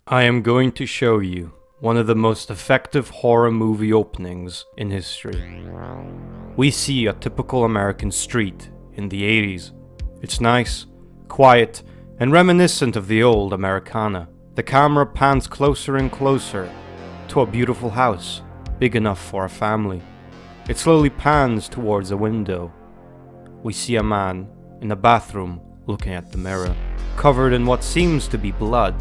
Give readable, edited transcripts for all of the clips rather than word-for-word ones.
I am going to show you one of the most effective horror movie openings in history. We see a typical American street in the 80s. It's nice, quiet, and reminiscent of the old Americana. The camera pans closer and closer to a beautiful house, big enough for a family. It slowly pans towards a window. We see a man in a bathroom looking at the mirror, covered in what seems to be blood.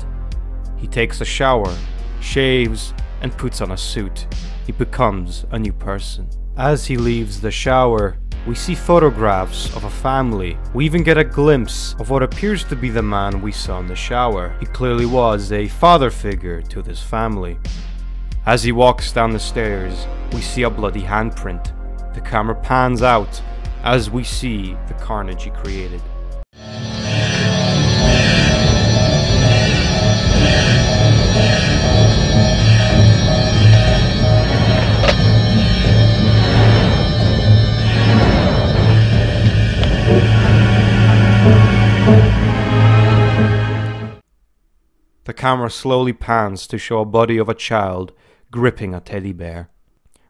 He takes a shower, shaves, and puts on a suit. He becomes a new person. As he leaves the shower, we see photographs of a family. We even get a glimpse of what appears to be the man we saw in the shower. He clearly was a father figure to this family. As he walks down the stairs, we see a bloody handprint. The camera pans out as we see the carnage he created. The camera slowly pans to show a body of a child gripping a teddy bear.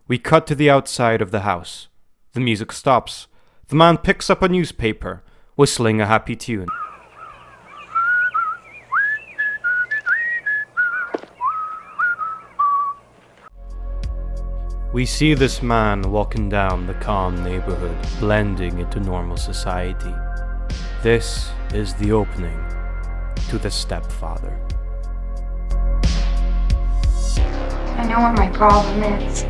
We cut to the outside of the house. The music stops. The man picks up a newspaper, whistling a happy tune. We see this man walking down the calm neighborhood, blending into normal society. This is the opening to The Stepfather. I know what my problem is.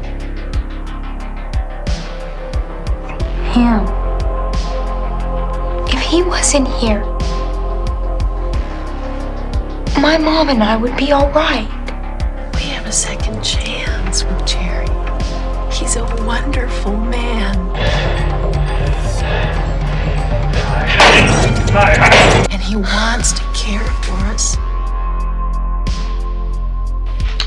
Him. If he wasn't here, my mom and I would be all right. We have a second chance with Jerry. He's a wonderful man. And he wants to care for us.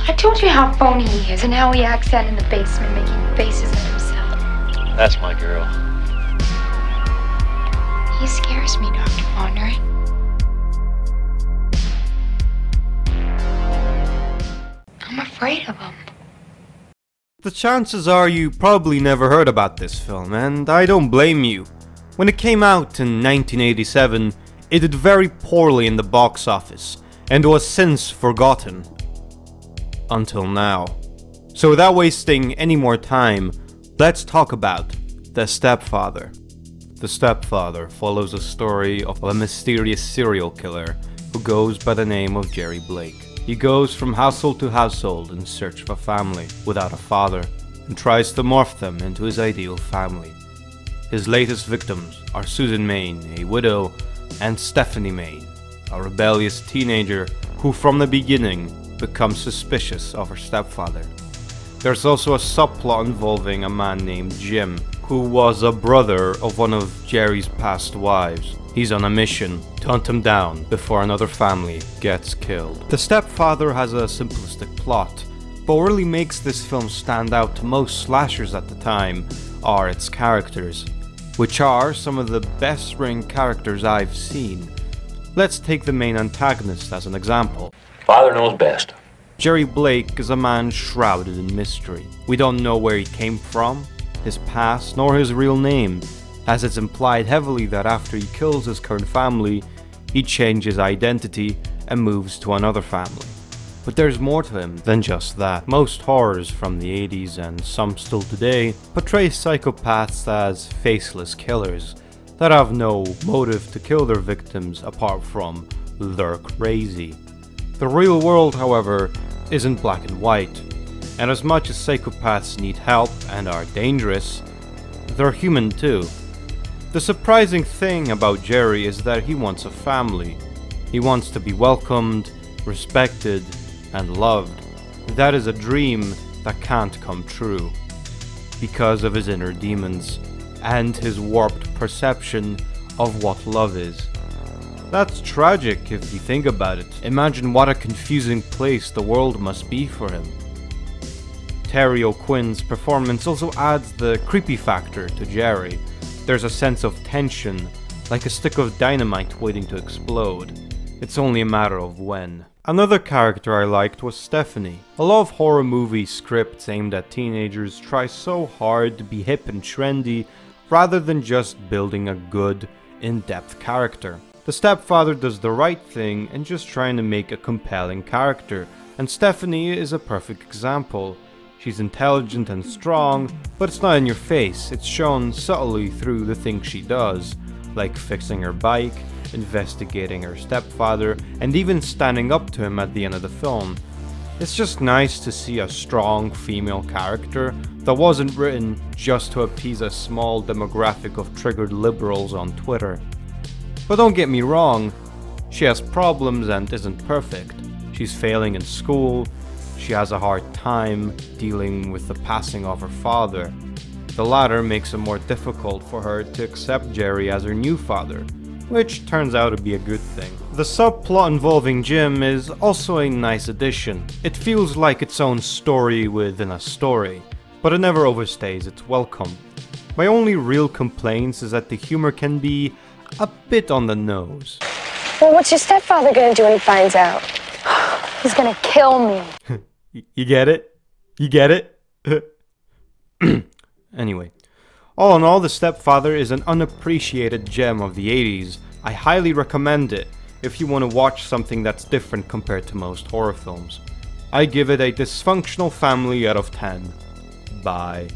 I told you how phony he is and how he acts out in the basement making faces at himself. That's my girl. He scares me, Dr. Pondering. I'm afraid of him. The chances are you probably never heard about this film, and I don't blame you. When it came out in 1987, it did very poorly in the box office, and was since forgotten. Until now. So without wasting any more time, let's talk about The Stepfather. The Stepfather follows the story of a mysterious serial killer who goes by the name of Jerry Blake. He goes from household to household in search of a family without a father and tries to morph them into his ideal family. His latest victims are Susan Maine, a widow, and Stephanie Maine, a rebellious teenager who from the beginning becomes suspicious of her stepfather. There's also a subplot involving a man named Jim, who was a brother of one of Jerry's past wives. He's on a mission to hunt him down before another family gets killed. The Stepfather has a simplistic plot, but what really makes this film stand out to most slashers at the time are its characters, which are some of the best written characters I've seen. Let's take the main antagonist as an example. Father knows best. Jerry Blake is a man shrouded in mystery. We don't know where he came from, his past, nor his real name, as it's implied heavily that after he kills his current family, he changes identity and moves to another family. But there's more to him than just that. Most horrors from the 80s, and some still today, portray psychopaths as faceless killers that have no motive to kill their victims apart from they're crazy. The real world, however, isn't black and white, and as much as psychopaths need help and are dangerous, they're human too. The surprising thing about Jerry is that he wants a family. He wants to be welcomed, respected, and loved. That is a dream that can't come true, because of his inner demons, and his warped perception of what love is. That's tragic if you think about it. Imagine what a confusing place the world must be for him. Terry O'Quinn's performance also adds the creepy factor to Jerry. There's a sense of tension, like a stick of dynamite waiting to explode. It's only a matter of when. Another character I liked was Stephanie. A lot of horror movie scripts aimed at teenagers try so hard to be hip and trendy rather than just building a good, in-depth character. The stepfather does the right thing and just trying to make a compelling character, and Stephanie is a perfect example. She's intelligent and strong, but it's not in your face, it's shown subtly through the things she does, like fixing her bike, investigating her stepfather, and even standing up to him at the end of the film. It's just nice to see a strong female character that wasn't written just to appease a small demographic of triggered liberals on Twitter. But don't get me wrong, she has problems and isn't perfect. She's failing in school, she has a hard time dealing with the passing of her father. The latter makes it more difficult for her to accept Jerry as her new father, which turns out to be a good thing. The subplot involving Jim is also a nice addition. It feels like its own story within a story, but it never overstays its welcome. My only real complaints is that the humor can be a bit on the nose. Well, what's your stepfather gonna do when he finds out? He's gonna kill me. You get it? You get it? Anyway. All in all, The Stepfather is an unappreciated gem of the 80s. I highly recommend it if you want to watch something that's different compared to most horror films. I give it a dysfunctional family out of 10. Bye.